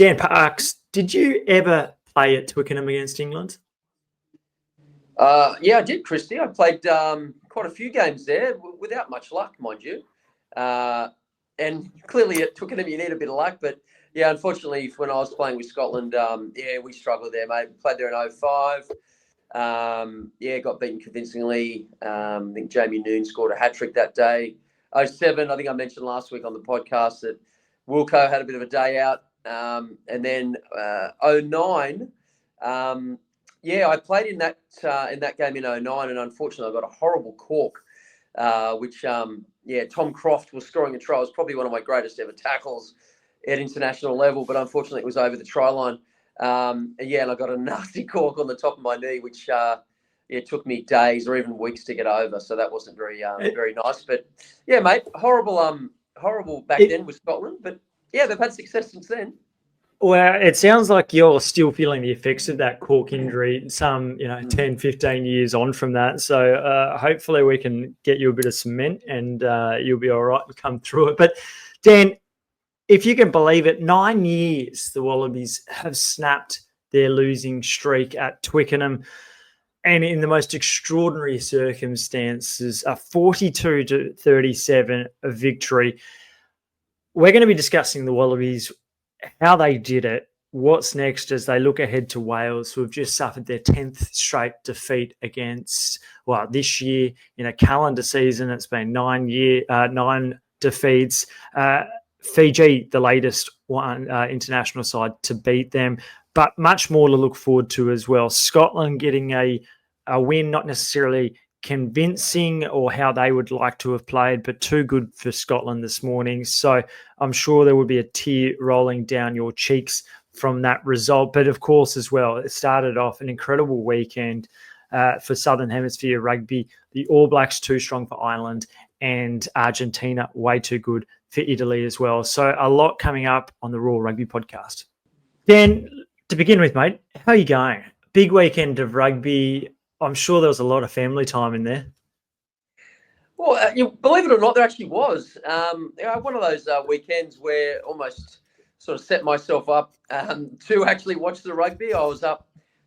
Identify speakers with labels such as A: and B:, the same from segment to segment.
A: Dan Parks, did you ever play at Twickenham against England?
B: Yeah, I did, Christy. I played quite a few games there without much luck, mind you. And clearly at Twickenham you need a bit of luck. But, yeah, unfortunately, when I was playing with Scotland, we struggled there, mate. Played there in 2005. Got beaten convincingly. I think Jamie Noon scored a hat-trick that day. 2007, I think I mentioned last week on the podcast that Wilco had a bit of a day out. And then 2009, I played in that game in 2009, and unfortunately I got a horrible cork, which Tom Croft was scoring a try. It was probably one of my greatest ever tackles at international level, but unfortunately it was over the try line. And I got a nasty cork on the top of my knee, which it took me days or even weeks to get over. So that wasn't very nice. But yeah, mate, horrible back then with Scotland. But yeah, they've had success since then.
A: Well, it sounds like you're still feeling the effects of that cork injury some, 10, 15 years on from that. So hopefully we can get you a bit of cement and you'll be all right and come through it. But Dan, if you can believe it, 9 years the Wallabies have snapped their losing streak at Twickenham, and in the most extraordinary circumstances, a 42-37 victory. We're going to be discussing the Wallabies, how they did it, what's next as they look ahead to Wales, who have just suffered their 10th straight defeat against, this year in a calendar season, it's been 9 defeats. Fiji, the latest one, international side to beat them, but much more to look forward to as well. Scotland getting a win, not necessarily convincing or how they would like to have played, but too good for Scotland this morning. So I'm sure there would be a tear rolling down your cheeks from that result. But of course, as well, it started off an incredible weekend for Southern Hemisphere rugby. The All Blacks too strong for Ireland, and Argentina way too good for Italy as well. So a lot coming up on the Raw Rugby podcast. Dan, to begin with, mate, how are you going? Big weekend of rugby. I'm sure there was a lot of family time in there.
B: Well, believe it or not, there actually was. One of those weekends where almost sort of set myself up to actually watch the rugby. I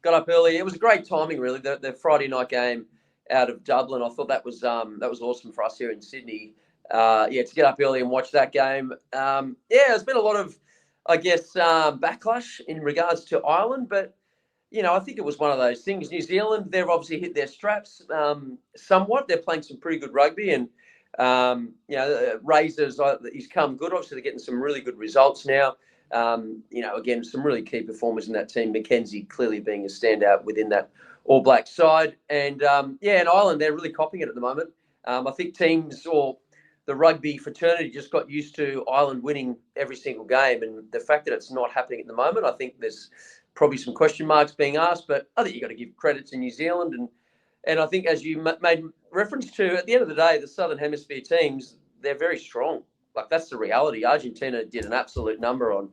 B: got up early. It was great timing, really. The Friday night game out of Dublin, I thought that was awesome for us here in Sydney. To get up early and watch that game. There's been a lot of, backlash in regards to Ireland, but I think it was one of those things. New Zealand, they've obviously hit their straps somewhat. They're playing some pretty good rugby, and Razors, he's come good. Obviously, they're getting some really good results now. Again, some really key performers in that team. McKenzie clearly being a standout within that All Black side, and in Ireland, they're really copying it at the moment. I think teams or the rugby fraternity just got used to Ireland winning every single game, and the fact that it's not happening at the moment, I think there's probably some question marks being asked, but I think you've got to give credit to New Zealand. And I think, as you made reference to, at the end of the day, the Southern Hemisphere teams, they're very strong. Like, that's the reality. Argentina did an absolute number on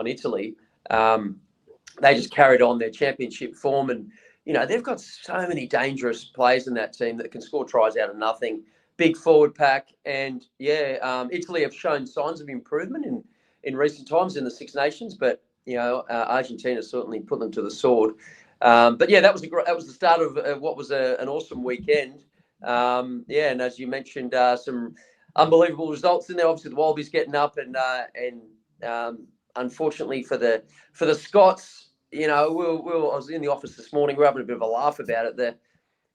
B: Italy. They just carried on their championship form, and, they've got so many dangerous players in that team that can score tries out of nothing. Big forward pack. And, Italy have shown signs of improvement in recent times in the Six Nations, but Argentina certainly put them to the sword. That was the start of what was an awesome weekend. And as you mentioned, some unbelievable results in there. Obviously, the Wallabies getting up, and unfortunately for the Scots, I was in the office this morning. We were having a bit of a laugh about it. The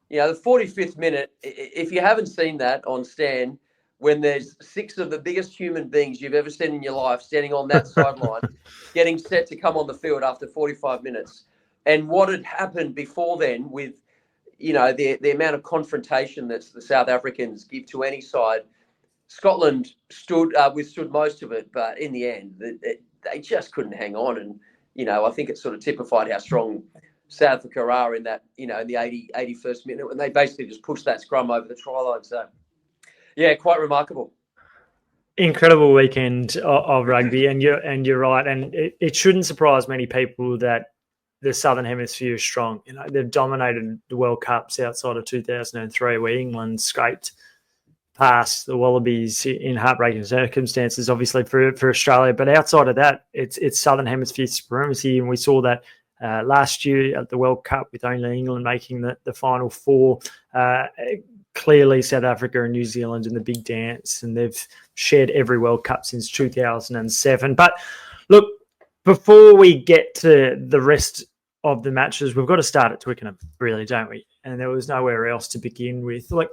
B: 45th minute. If you haven't seen that on Stan, when there's 6 of the biggest human beings you've ever seen in your life standing on that sideline, getting set to come on the field after 45 minutes. And what had happened before then with, the amount of confrontation that the South Africans give to any side. Scotland withstood most of it, but in the end, they just couldn't hang on. And, I think it sort of typified how strong South Africa are in that, in the 81st minute, when they basically just pushed that scrum over the try line. So, yeah, quite remarkable.
A: Incredible weekend of rugby, and you're right, and it shouldn't surprise many people that the Southern Hemisphere is strong. They've dominated the World Cups outside of 2003, where England scraped past the Wallabies in heartbreaking circumstances, obviously for Australia. But outside of that, it's Southern Hemisphere supremacy, and we saw that last year at the World Cup with only England making the final four. Clearly, South Africa and New Zealand in the big dance, and they've shared every World Cup since 2007. But look, before we get to the rest of the matches, we've got to start at Twickenham, really, don't we? And there was nowhere else to begin with. Like,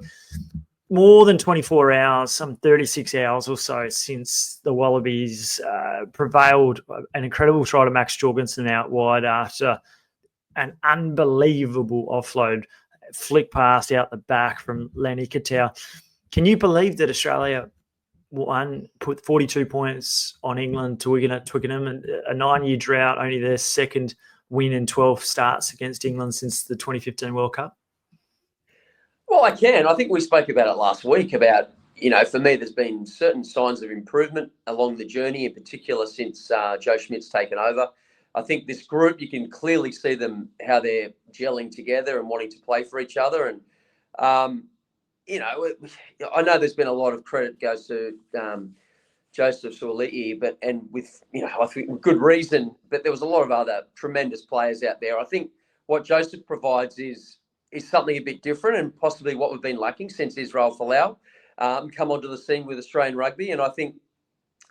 A: more than 24 hours, some 36 hours or so since the Wallabies prevailed, an incredible try to Max Jorgensen out wide after an unbelievable offload flick pass out the back from Lenny Katau. Can you believe that Australia put 42 points on England to Twickenham, and a 9-year drought, only their second win in 12 starts against England since the 2015 World Cup?
B: Well, I can. I think we spoke about it last week about, for me, there's been certain signs of improvement along the journey, in particular since Joe Schmidt's taken over. I think this group, you can clearly see them, how they're gelling together and wanting to play for each other. And, I know there's been a lot of credit goes to Joseph-Aukuso Suaalii, and with, I think with good reason, but there was a lot of other tremendous players out there. I think what Joseph provides is something a bit different, and possibly what we've been lacking since Israel Folau come onto the scene with Australian rugby. And I think,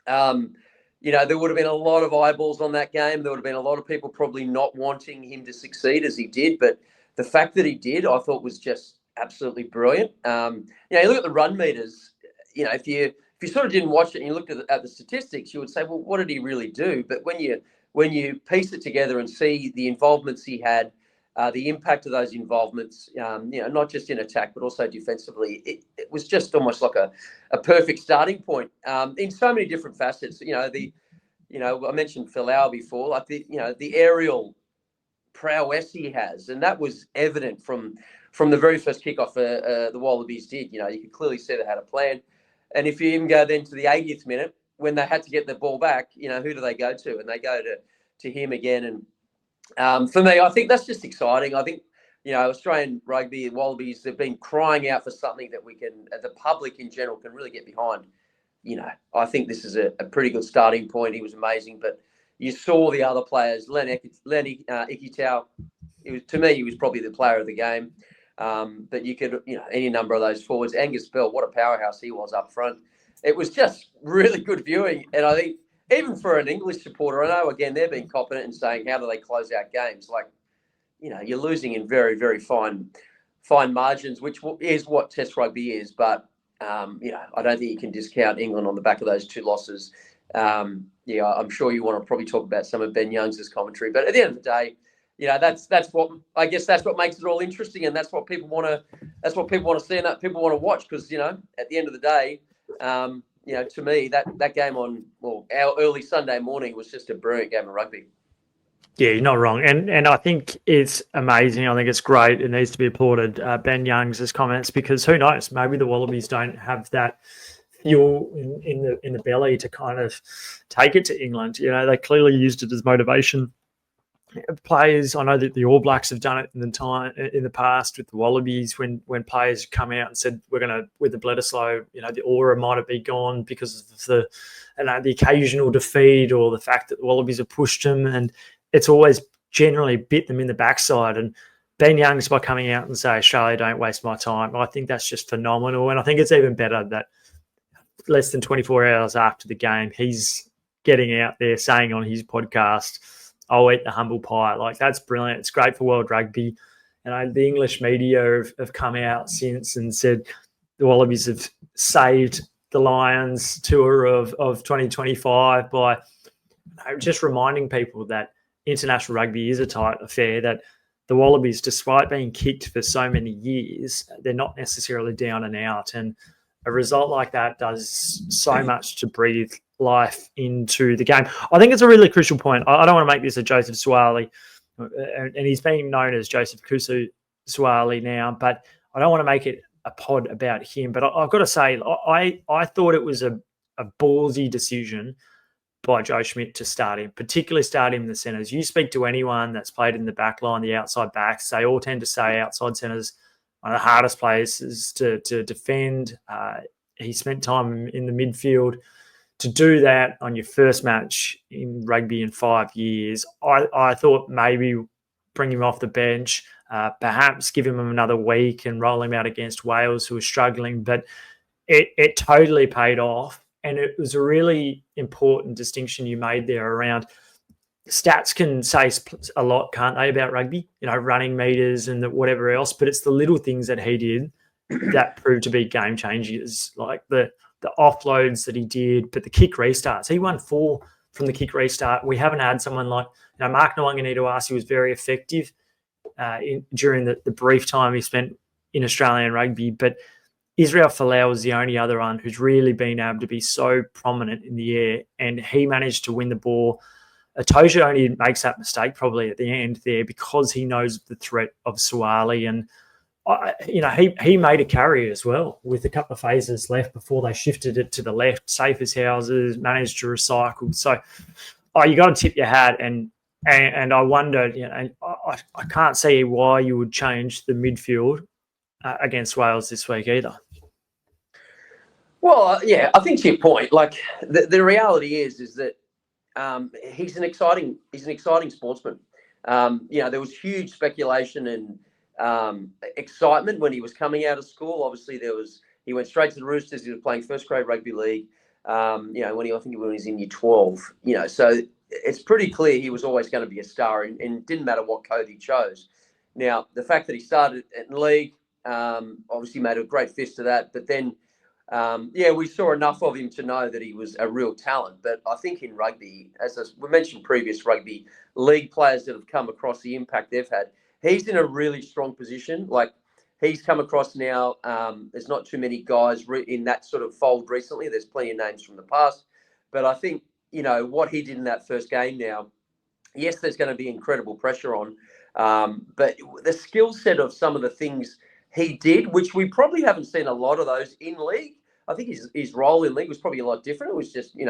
B: there would have been a lot of eyeballs on that game. There would have been a lot of people probably not wanting him to succeed as he did. But the fact that he did, I thought was just absolutely brilliant. You look at the run meters, if you sort of didn't watch it and you looked at the statistics, you would say, well, what did he really do? But when you piece it together and see the involvements he had, the impact of those involvements, not just in attack, but also defensively, it was just almost like a perfect starting point in so many different facets. I mentioned Folau before, like the aerial prowess he has, and that was evident from the very first kickoff the Wallabies did. You could clearly see they had a plan. And if you even go then to the 80th minute, when they had to get the ball back, who do they go to? And they go to him again. And for me, I think that's just exciting. I think, Australian rugby, Wallabies, they've been crying out for something that we can, the public in general, can really get behind. I think this is a pretty good starting point. He was amazing, but you saw the other players. Lenny Ikitau, to me, he was probably the player of the game. But you could, any number of those forwards. Angus Bell, what a powerhouse he was up front. It was just really good viewing. And I think even for an English supporter, I know, again, they're being confident in saying, how do they close out games? Like, you're losing in very, very fine margins, which is what Test rugby is. But, I don't think you can discount England on the back of those two losses. I'm sure you want to probably talk about some of Ben Youngs's commentary. But at the end of the day, that's what makes it all interesting, and that's what people want to see, and that people want to watch, because at the end of the day, to me that game on our early Sunday morning was just a brilliant game of rugby.
A: Yeah, you're not wrong, and I think it's amazing. I think it's great. It needs to be applauded. Ben Youngs's comments, because who knows, maybe the Wallabies don't have that fuel in the belly to kind of take it to England. They clearly used it as motivation. Players, I know that the All Blacks have done it in the past with the Wallabies, when players come out and said, we're going to, with the Bledisloe, the aura might have been gone because of the occasional defeat, or the fact that the Wallabies have pushed them, and it's always generally bit them in the backside. And Ben Youngs, by coming out and say, Australia, don't waste my time, I think that's just phenomenal. And I think it's even better that less than 24 hours after the game, he's getting out there saying on his podcast, I'll eat the humble pie. Like, that's brilliant. It's great for world rugby. And the English media have come out since and said the Wallabies have saved the Lions tour of 2025 by just reminding people that international rugby is a tight affair, that the Wallabies, despite being kicked for so many years, they're not necessarily down and out. And a result like that does so much to breathe life into the game. I think it's a really crucial point. I don't want to make this a Joseph Suaalii, and he's being known as Joseph-Aukuso Suaalii now, but I don't want to make it a pod about him. But I've got to say, I thought it was a ballsy decision by Joe Schmidt to start him, particularly start him in the centres. You speak to anyone that's played in the back line, the outside backs, they all tend to say outside centres are the hardest places to defend. He spent time in the midfield. To do that on your first match in rugby in 5 years, I thought maybe bring him off the bench, perhaps give him another week and roll him out against Wales, who were struggling. But it totally paid off. And it was a really important distinction you made there around stats can say a lot, can't they, about rugby? Running meters and whatever else. But it's the little things that he did that proved to be game changers, like the offloads that he did, but the kick restarts. He won 4 from the kick restart. We haven't had someone like Mark Nawaqanitawase was very effective during the brief time he spent in Australian rugby, but Israel Folau was the only other one who's really been able to be so prominent in the air, and he managed to win the ball. Atoja only makes that mistake probably at the end there because he knows the threat of Suaalii, and he made a carry as well with a couple of phases left before they shifted it to the left. Safe as houses, managed to recycle. So, you got to tip your hat, and I wondered, I can't see why you would change the midfield against Wales this week either.
B: Well, yeah, I think to your point, like the reality is that he's an exciting sportsman. There was huge speculation and excitement when he was coming out of school. Obviously, he went straight to the Roosters. He was playing first grade rugby league. When he was in year 12. So it's pretty clear he was always going to be a star, and it didn't matter what code he chose. Now, the fact that he started in league obviously made a great fist of that. But then, we saw enough of him to know that he was a real talent. But I think in rugby, as we mentioned, previous rugby league players that have come across, the impact they've had, he's in a really strong position. Like, he's come across now. There's not too many guys in that sort of fold recently. There's plenty of names from the past. But I think, what he did in that first game now, yes, there's going to be incredible pressure on. But the skill set of some of the things he did, which we probably haven't seen a lot of those in league. I think his role in league was probably a lot different. It was just, a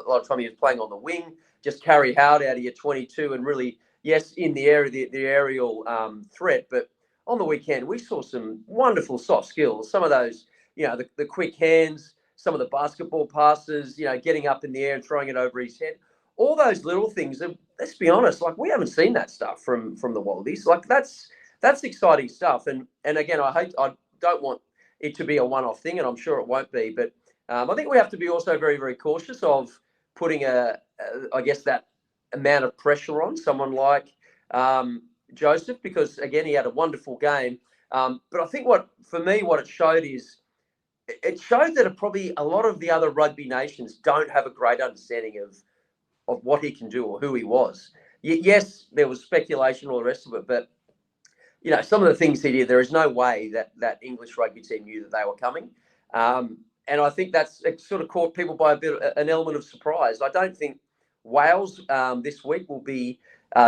B: lot of time he was playing on the wing, just carry Howard out of your 22 and really, yes, in the area, the aerial threat. But on the weekend, we saw some wonderful soft skills. Some of those, the quick hands, some of the basketball passes, getting up in the air and throwing it over his head. All those little things, let's be honest, like, we haven't seen that stuff from the Wallabies. Like, that's exciting stuff. And again, I don't want it to be a one-off thing, and I'm sure it won't be. But I think we have to be also very, very cautious of putting that amount of pressure on someone like Joseph, because again, he had a wonderful game. But I think what it showed is it showed that probably a lot of the other rugby nations don't have a great understanding of what he can do or who he was. Yes, there was speculation, all the rest of it, but some of the things he did, there is no way that English rugby team knew that they were coming. And I think it sort of caught people by an element of surprise. I don't think Wales this week will be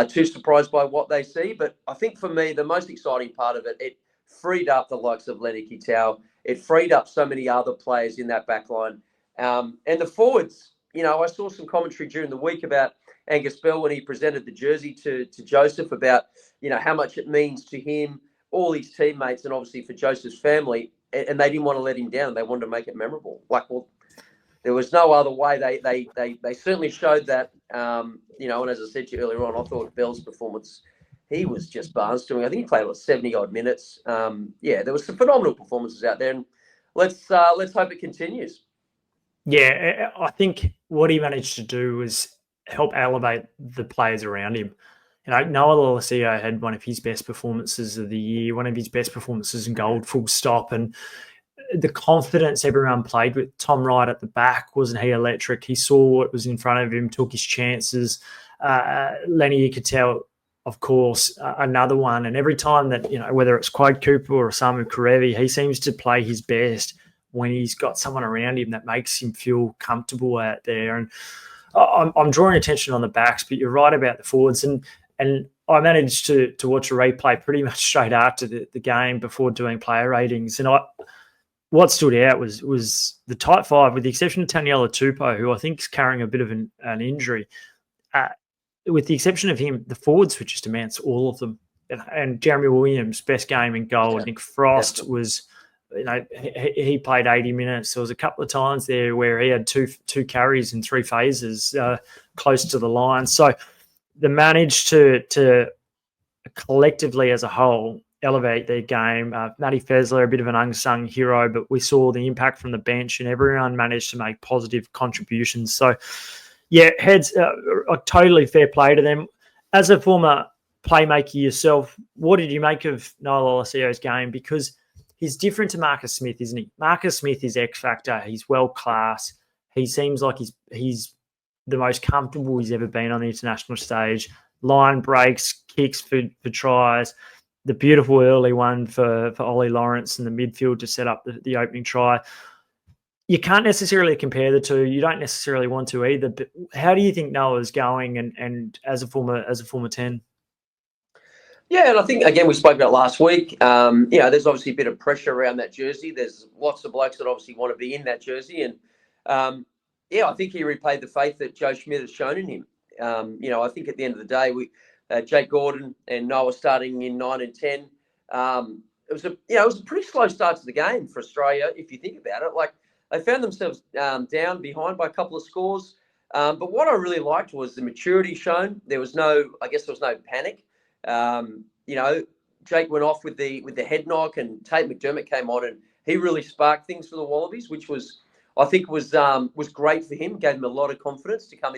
B: too surprised by what they see. But I think for me, the most exciting part of it freed up the likes of Lenny Kitau. It freed up so many other players in that back line. And the forwards, I saw some commentary during the week about Angus Bell when he presented the jersey to Joseph about, how much it means to him, all his teammates, and obviously for Joseph's family. And they didn't want to let him down. They wanted to make it memorable. Like, well, there was no other way. They certainly showed that, and as I said to you earlier on, I thought Bell's performance, he was just barnstorming. I think he played 70-odd minutes. There was some phenomenal performances out there, and let's hope it continues.
A: Yeah, I think what he managed to do was help elevate the players around him. Noah Lolesio had one of his best performances of the year, one of his best performances in gold, full stop. And the confidence everyone played with. Tom Wright at the back, wasn't he electric? He saw what was in front of him, took his chances. Lenny Ikitau, of course, another one. And every time that, whether it's Quade Cooper or Samu Karevi, he seems to play his best when he's got someone around him that makes him feel comfortable out there. And I'm drawing attention on the backs, but you're right about the forwards. And I managed to watch a replay pretty much straight after the game before doing player ratings. And what stood out was the tight five, with the exception of Taniela Tupou, who I think is carrying a bit of an injury. With the exception of him, the forwards were just immense, all of them. And Jeremy Williams, best game in goal. I think Frost was he played 80 minutes. There was a couple of times there where he had two carries in 3 phases close to the line. So they managed to collectively as a whole elevate their game. Matty Fezler, a bit of an unsung hero, but we saw the impact from the bench and everyone managed to make positive contributions. So, yeah, heads a totally fair play to them. As a former playmaker yourself, what did you make of Noel Olasio's game? Because he's different to Marcus Smith, isn't he? Marcus Smith is X factor. He's world class. He seems like he's the most comfortable he's ever been on the international stage. Line breaks, kicks for tries. The beautiful early one for Ollie Lawrence in the midfield to set up the opening try. You can't necessarily compare the two. You don't necessarily want to either. But how do you think Noah's going? And as a former 10?
B: Yeah, and I think, again, we spoke about last week, there's obviously a bit of pressure around that jersey. There's lots of blokes that obviously want to be in that jersey. And, I think he repaid the faith that Joe Schmidt has shown in him. I think at the end of the day, Jake Gordon and Noah starting in 9 and 10. It was a pretty slow start to the game for Australia, if you think about it. Like, they found themselves down behind by a couple of scores. But what I really liked was the maturity shown. There was no panic. Jake went off with the head knock, and Tate McDermott came on, and he really sparked things for the Wallabies, which was great for him. Gave him a lot of confidence to come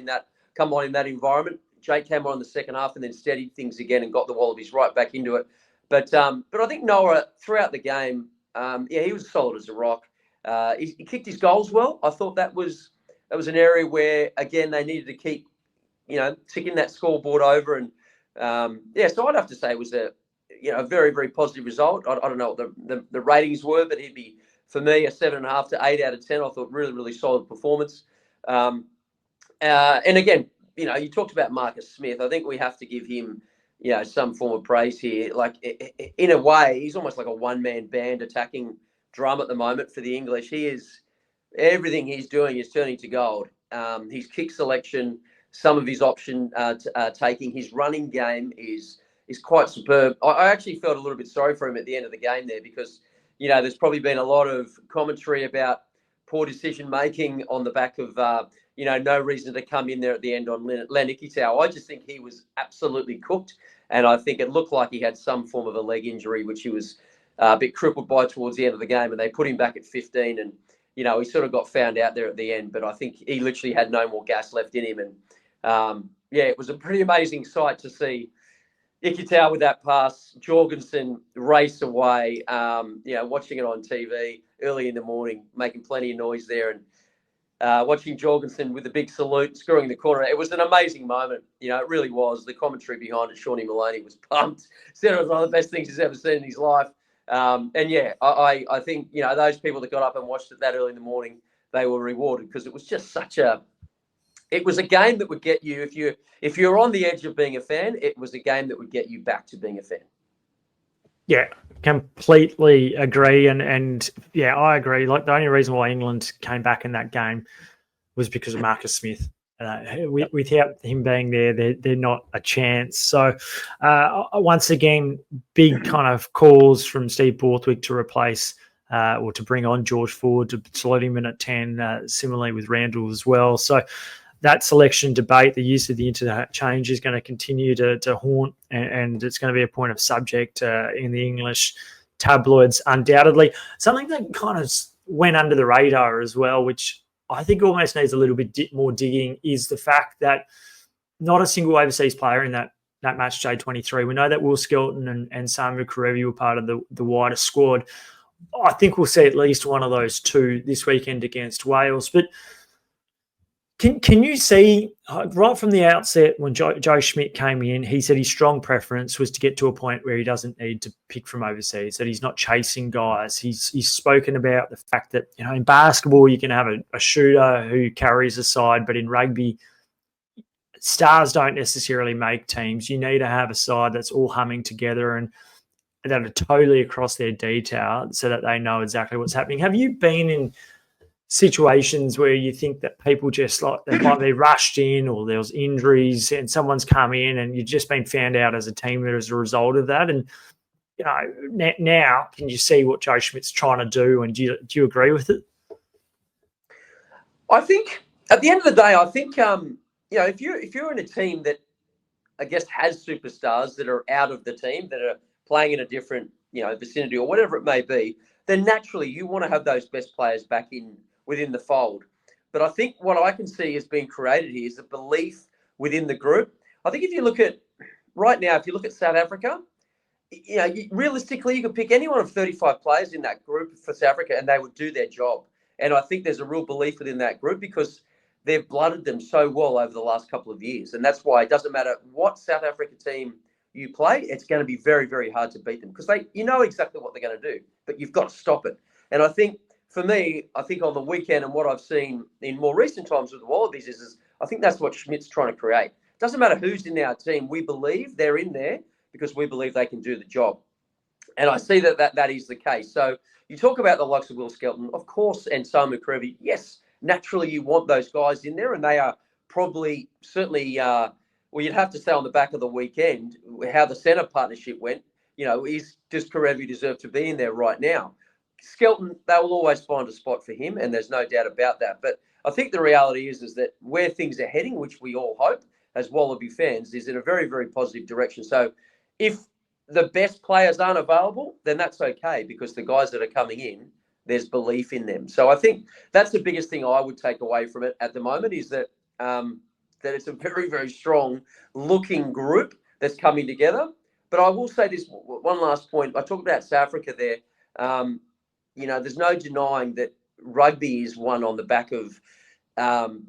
B: on in that environment. Jake came on in the second half and then steadied things again and got the Wallabies right back into it. But I think Noah throughout the game, he was solid as a rock. He kicked his goals well. I thought that was an area where, again, they needed to keep ticking that scoreboard over. And so I'd have to say it was a very, very positive result. I don't know what the ratings were, but he'd be, for me, a 7.5 to 8 out of 10. I thought really, really solid performance. And again, you talked about Marcus Smith. I think we have to give him, some form of praise here. Like, in a way, he's almost like a one-man band attacking drum at the moment for the English. Everything he's doing is turning to gold. His kick selection, some of his option taking, his running game is quite superb. I actually felt a little bit sorry for him at the end of the game there because, there's probably been a lot of commentary about poor decision-making on the back of, no reason to come in there at the end on Len Ikitau. I just think he was absolutely cooked, and I think it looked like he had some form of a leg injury, which he was a bit crippled by towards the end of the game, and they put him back at 15, and, he sort of got found out there at the end, but I think he literally had no more gas left in him, and, it was a pretty amazing sight to see Ikitau with that pass, Jorgensen race away, watching it on TV early in the morning, making plenty of noise there, and watching Jorgensen with a big salute, scoring the corner. It was an amazing moment. It really was. The commentary behind it, Shawnee Maloney was pumped. Said it was one of the best things he's ever seen in his life. I think, those people that got up and watched it that early in the morning, they were rewarded because it was just it was a game that would get you, if you're on the edge of being a fan, it was a game that would get you back to being a fan.
A: Yeah, completely agree. And I agree. Like, the only reason why England came back in that game was because of Marcus Smith. Without him being there, they're not a chance. So once again, big kind of calls from Steve Borthwick to replace or to bring on George Ford, to slot him in at 10, similarly with Randall as well. So that selection debate, the use of the interchange, is going to continue to haunt, and it's going to be a point of subject in the English tabloids, undoubtedly. Something that kind of went under the radar as well, which I think almost needs a little bit more digging, is the fact that not a single overseas player in that match day 23. We know that Will Skelton and Samu Karevi were part of the wider squad. I think we'll see at least one of those two this weekend against Wales. But can you see, right from the outset, when Joe Schmidt came in, he said his strong preference was to get to a point where he doesn't need to pick from overseas, that he's not chasing guys. He's spoken about the fact that, in basketball you can have a shooter who carries a side, but in rugby, stars don't necessarily make teams. You need to have a side that's all humming together and that are totally across their detail so that they know exactly what's happening. Have you been in situations where you think that people just they might be rushed in, or there's injuries and someone's come in and you've just been found out as a team as a result of that? And now can you see what Joe Schmidt's trying to do, and do you agree with it?
B: I think at the end of the day, I think if you're in a team that I guess has superstars that are out of the team, that are playing in a different vicinity or whatever it may be, then naturally you want to have those best players back in within the fold. But I think what I can see is being created here is a belief within the group. I think if you look at right now, if you look at South Africa, realistically, you could pick any one of 35 players in that group for South Africa and they would do their job. And I think there's a real belief within that group because they've blooded them so well over the last couple of years. And that's why it doesn't matter what South Africa team you play, it's going to be very, very hard to beat them because you know exactly what they're going to do, but you've got to stop it. And I think for me, I think on the weekend and what I've seen in more recent times with the Wallabies is I think that's what Schmidt's trying to create. It doesn't matter who's in our team. We believe they're in there because we believe they can do the job. And I see that is the case. So you talk about the likes of Will Skelton, of course, and Samu Kerevi. Yes, naturally you want those guys in there, and they are probably certainly, you'd have to say on the back of the weekend how the centre partnership went. Does Kerevi deserve to be in there right now? Skelton, they will always find a spot for him, and there's no doubt about that. But I think the reality is that where things are heading, which we all hope as Wallaby fans, is in a very, very positive direction. So if the best players aren't available, then that's okay because the guys that are coming in, there's belief in them. So I think that's the biggest thing I would take away from it at the moment is that that it's a very, very strong looking group that's coming together. But I will say this one last point. I talked about South Africa there. There's no denying that rugby is won on the back of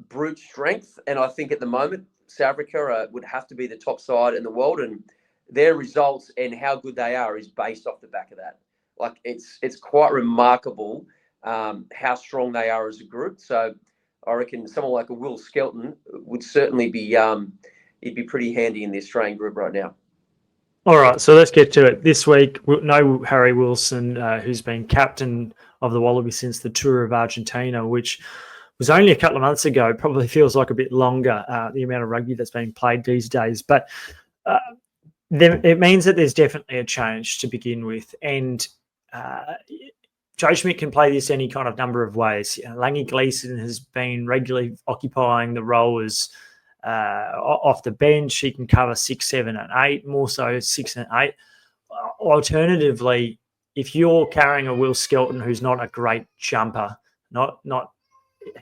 B: brute strength. And I think at the moment, South Africa would have to be the top side in the world. And their results and how good they are is based off the back of that. Like it's quite remarkable how strong they are as a group. So I reckon someone like a Will Skelton would certainly be he'd be pretty handy in the Australian group right now.
A: All right, so let's get to it. This week, no Harry Wilson, who's been captain of the Wallabies since the Tour of Argentina, which was only a couple of months ago. Probably feels like a bit longer, the amount of rugby that's being played these days. But it means that there's definitely a change to begin with. And Joe Schmidt can play this any kind of number of ways. Lange Gleeson has been regularly occupying the role as off the bench. He can cover 6, 7, and 8, more so 6 and 8. Alternatively, if you're carrying a Will Skelton who's not a great jumper,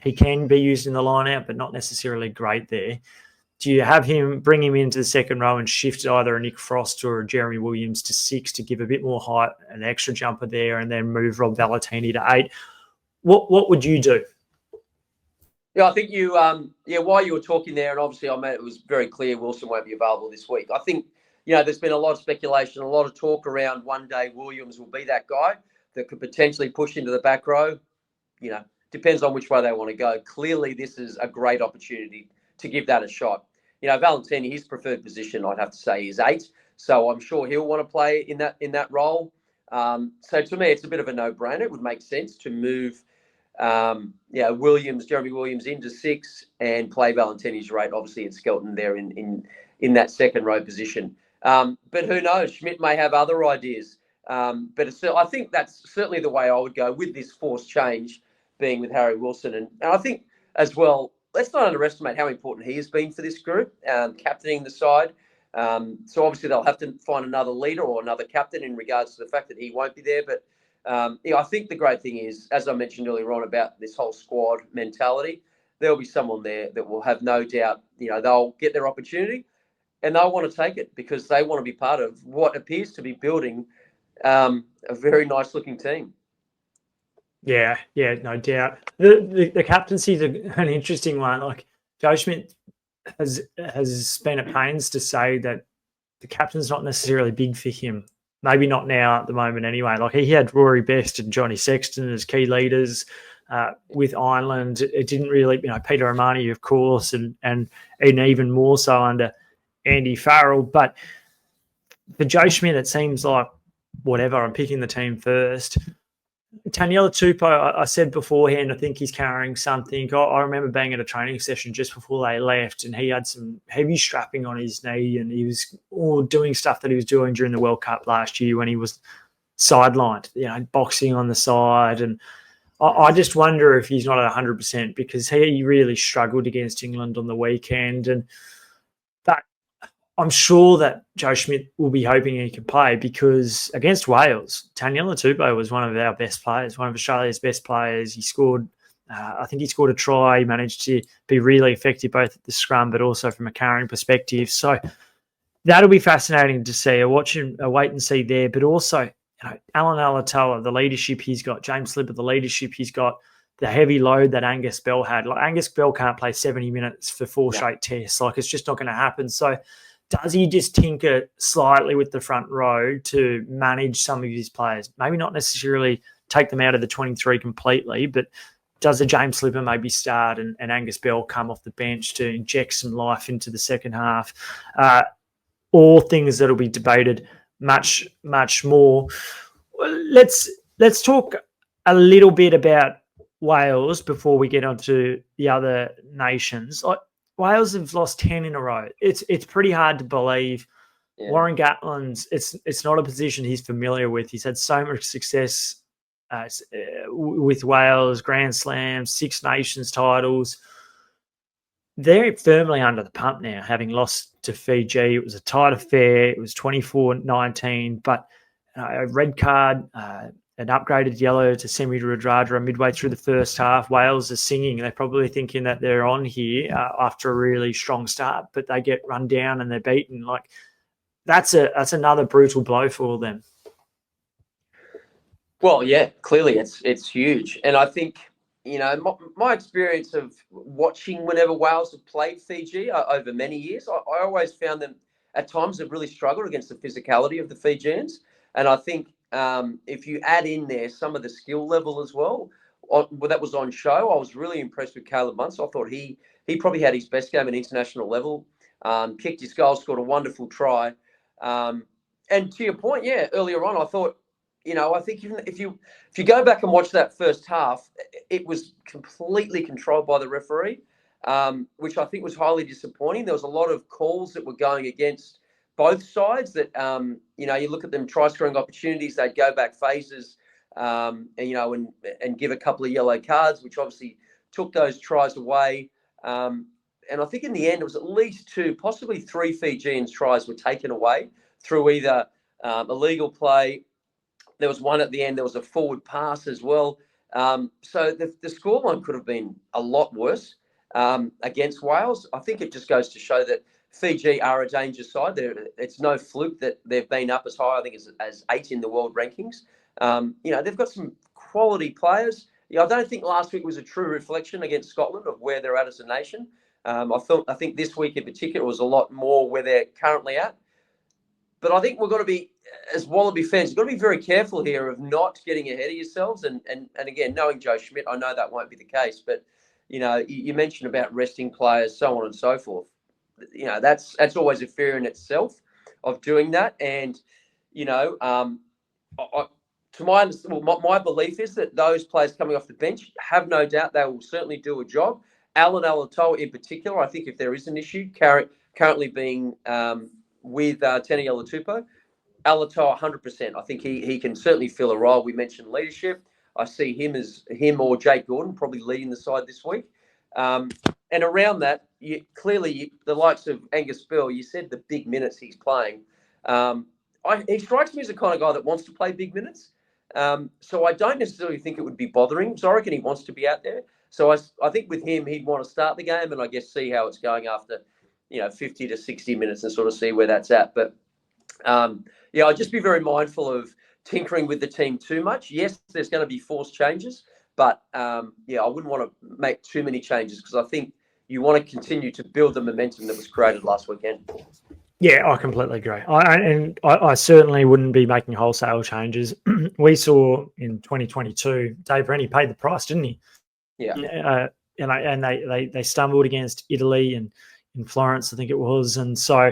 A: he can be used in the line-out, but not necessarily great there. Do you have him, bring him into the second row and shift either a Nick Frost or a Jeremy Williams to 6 to give a bit more height, an extra jumper there, and then move Rob Valetini to 8? What would you do?
B: Yeah, I think you, while you were talking there, and obviously it was very clear Wilson won't be available this week. I think, there's been a lot of speculation, a lot of talk around one day Williams will be that guy that could potentially push into the back row. Depends on which way they want to go. Clearly, this is a great opportunity to give that a shot. Valentini, his preferred position, I'd have to say, is 8. So I'm sure he'll want to play in that role. So to me, it's a bit of a no-brainer. It would make sense to move Jeremy Williams into 6 and play Valentini's rate, obviously, and Skelton there in that second row position. But who knows? Schmidt may have other ideas. But I think that's certainly the way I would go with this forced change being with Harry Wilson. And I think as well, let's not underestimate how important he has been for this group, captaining the side. So obviously they'll have to find another leader or another captain in regards to the fact that he won't be there. But I think the great thing is, as I mentioned earlier on about this whole squad mentality, there'll be someone there that will have no doubt, they'll get their opportunity and they'll want to take it because they want to be part of what appears to be building a very nice looking team.
A: Yeah, no doubt. The captaincy is an interesting one. Like Joe Schmidt has been at pains to say that the captain's not necessarily big for him. Maybe not now at the moment anyway. Like he had Rory Best and Johnny Sexton as key leaders with Ireland. It didn't really, Peter O'Mahony, of course, and even more so under Andy Farrell. But for Joe Schmidt, it seems like whatever, I'm picking the team first. Taniela Tupou, I said beforehand, I think he's carrying something. I remember being at a training session just before they left, and he had some heavy strapping on his knee, and he was doing stuff that he was doing during the World Cup last year when he was sidelined, boxing on the side. And I just wonder if he's not at 100% because he really struggled against England on the weekend. And that I'm sure that Joe Schmidt will be hoping he can play because against Wales, Taniela Tupou was one of our best players, one of Australia's best players. He scored, I think he scored a try. He managed to be really effective both at the scrum but also from a carrying perspective. So that'll be fascinating to see. A wait and see there, but also Alan Alatoa, the leadership he's got, James Slipper, the leadership he's got, the heavy load that Angus Bell had. Like Angus Bell can't play 70 minutes for four straight tests. Like it's just not going to happen. So does he just tinker slightly with the front row to manage some of his players? Maybe not necessarily take them out of the 23 completely, but does a James Slipper maybe start and Angus Bell come off the bench to inject some life into the second half? All things that will be debated much, much more. Let's talk a little bit about Wales before we get on to the other nations. Wales have lost 10 in a row. It's pretty hard to believe. Yeah. Warren Gatland's it's not a position he's familiar with. He's had so much success with Wales, Grand Slams, Six Nations titles. They're firmly under the pump now, having lost to Fiji. It was a tight affair. It was 24-19, but a red card, an upgraded yellow to Semi Radradra midway through the first half. Wales are singing. They're probably thinking that they're on here after a really strong start, but they get run down and they're beaten. Like that's another brutal blow for them.
B: Well, yeah, clearly it's huge, and I think. My experience of watching whenever Wales have played Fiji over many years, I always found them at times have really struggled against the physicality of the Fijians. And I think if you add in there some of the skill level as well, that was on show. I was really impressed with Caleb Muntz. I thought he probably had his best game at international level, kicked his goal, scored a wonderful try. And to your point, yeah, earlier on, I thought, I think even if you go back and watch that first half, it was completely controlled by the referee, which I think was highly disappointing. There was a lot of calls that were going against both sides that, you look at them try scoring opportunities, they'd go back phases, and give a couple of yellow cards, which obviously took those tries away. And I think in the end, it was at least 2, possibly 3 Fijians tries were taken away through either illegal play. There was one at the end. There was a forward pass as well. So the scoreline could have been a lot worse against Wales. I think it just goes to show that Fiji are a danger side. It's no fluke that they've been up as high, I think, as 8 in the world rankings. They've got some quality players. I don't think last week was a true reflection against Scotland of where they're at as a nation. I think this week in particular was a lot more where they're currently at. But I think we've got to be, as Wallaby fans, you've got to be very careful here of not getting ahead of yourselves. And again, knowing Joe Schmidt, I know that won't be the case. But, you mentioned about resting players, so on and so forth. That's always a fear in itself of doing that. And, my belief is that those players coming off the bench have no doubt they will certainly do a job. Alan Alatoa in particular, I think if there is an issue, currently being with Taniela Tupou, Alatoa 100%. I think he can certainly fill a role. We mentioned leadership. I see him or Jake Gordon probably leading the side this week. And around that, clearly the likes of Angus Bell, you said the big minutes he's playing. He strikes me as the kind of guy that wants to play big minutes. So I don't necessarily think it would be bothering. So I reckon he wants to be out there. So I think with him, he'd want to start the game and I guess see how it's going after, 50 to 60 minutes and sort of see where that's at. But I'd just be very mindful of tinkering with the team too much. Yes, there's going to be forced changes, but I wouldn't want to make too many changes because I think you want to continue to build the momentum that was created last weekend.
A: Yeah, I completely agree. I certainly wouldn't be making wholesale changes. We saw in 2022, Dave Rennie paid the price, didn't he?
B: Yeah.
A: And they stumbled against Italy and in Florence, I think it was. And so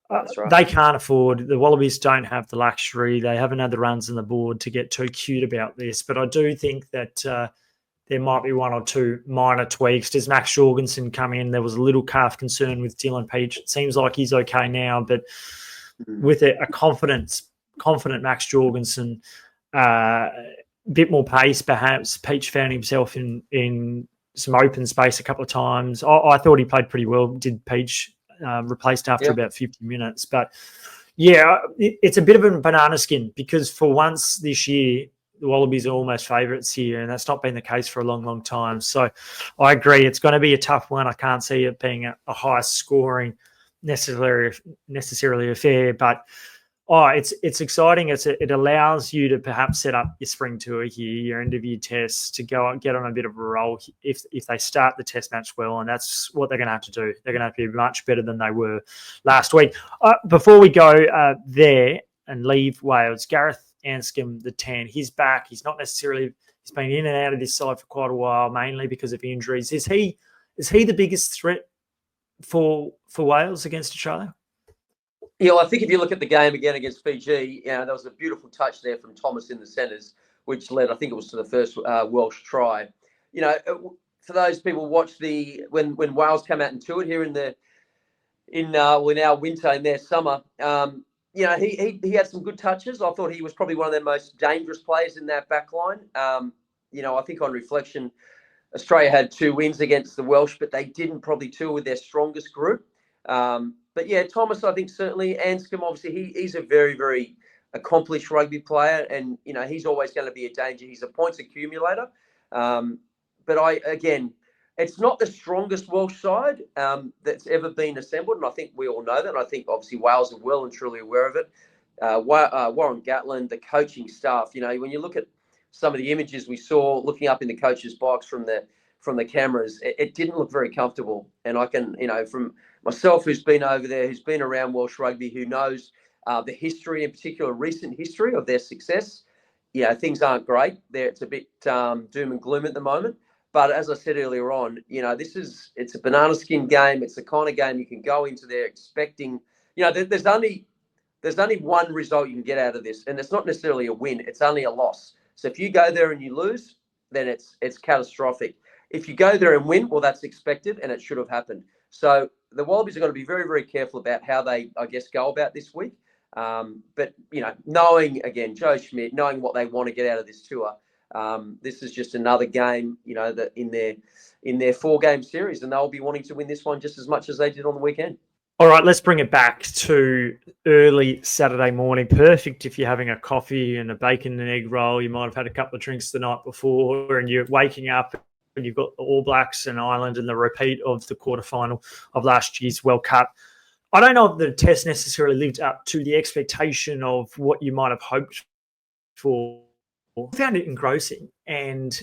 B: That's right.
A: They can't afford, the Wallabies don't have the luxury. They haven't had the runs on the board to get too cute about this. But I do think that there might be one or two minor tweaks. Does Max Jorgensen come in? There was a little calf concern with Dylan Peach. It seems like he's okay now, but with a confident Max Jorgensen, a bit more pace perhaps. Peach found himself in some open space a couple of times. I thought he played pretty well, did Peach, replaced after about 50 minutes. But, yeah, it's a bit of a banana skin because for once this year, the Wallabies are almost favourites here, and that's not been the case for a long, long time. So I agree. It's going to be a tough one. I can't see it being a high scoring necessarily affair, but it's exciting. It allows you to perhaps set up your spring tour here, your end of year tests, to go and get on a bit of a roll if they start the test match well, and that's what they're going to have to do. They're going to have to be much better than they were last week. Before we go there and leave Wales, Gareth Anscombe, the 10, he's back. He's not necessarily, he's been in and out of this side for quite a while, mainly because of injuries. Is he the biggest threat for Wales against Australia?
B: Yeah, well, I think if you look at the game again against Fiji, there was a beautiful touch there from Thomas in the centres, which led, I think it was to the first Welsh try. For those people who watched when Wales came out and toured here in our winter in their summer, he had some good touches. I thought he was probably one of their most dangerous players in that back line. I think on reflection, Australia had 2 wins against the Welsh, but they didn't probably tour with their strongest group. But yeah, Thomas, I think certainly. Anscombe, obviously, he's a very, very accomplished rugby player, and he's always going to be a danger. He's a points accumulator. But it's not the strongest Welsh side that's ever been assembled, and I think we all know that. And I think obviously Wales are well and truly aware of it. Warren Gatland, the coaching staff. When you look at some of the images we saw looking up in the coach's box from the cameras, it didn't look very comfortable. And I can, from myself, who's been over there, who's been around Welsh rugby, who knows the history, in particular, recent history of their success, things aren't great. It's a bit doom and gloom at the moment. But as I said earlier on, it's a banana skin game. It's the kind of game you can go into there expecting, there's only one result you can get out of this, and it's not necessarily a win. It's only a loss. So if you go there and you lose, then it's catastrophic. If you go there and win, well, that's expected, and it should have happened. So the Wallabies are going to be very, very careful about how they, I guess, go about this week. But, knowing, again, Joe Schmidt, knowing what they want to get out of this tour, this is just another game, that in their 4-game series, and they'll be wanting to win this one just as much as they did on the weekend.
A: All right, let's bring it back to early Saturday morning. Perfect if you're having a coffee and a bacon and egg roll. You might have had a couple of drinks the night before and you're waking up and you've got the All Blacks and Ireland and the repeat of the quarterfinal of last year's World Cup. I don't know if the test necessarily lived up to the expectation of what you might have hoped for. I found it engrossing, and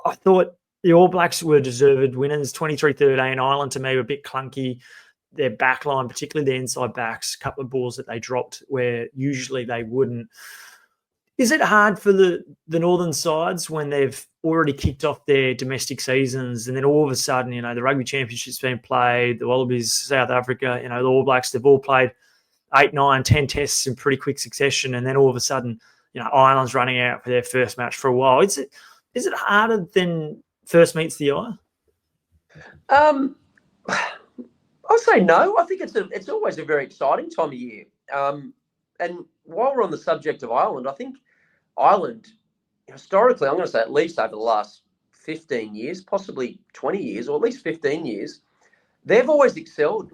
A: I thought the All Blacks were deserved winners. 23-13. Ireland, to me, were a bit clunky. Their back line, particularly the inside backs, a couple of balls that they dropped where usually they wouldn't. Is it hard for the northern sides when they've already kicked off their domestic seasons and then all of a sudden, the Rugby Championship's been played, the Wallabies, South Africa, the All Blacks, they've all played 8, 9, 10 tests in pretty quick succession, and then all of a sudden, Ireland's running out for their first match for a while. Is it harder than first meets the eye?
B: I'll say no. I think it's always a very exciting time of year. And while we're on the subject of Ireland, I think Ireland, historically, I'm going to say at least over the last 15 years, possibly 20 years, or at least 15 years, they've always excelled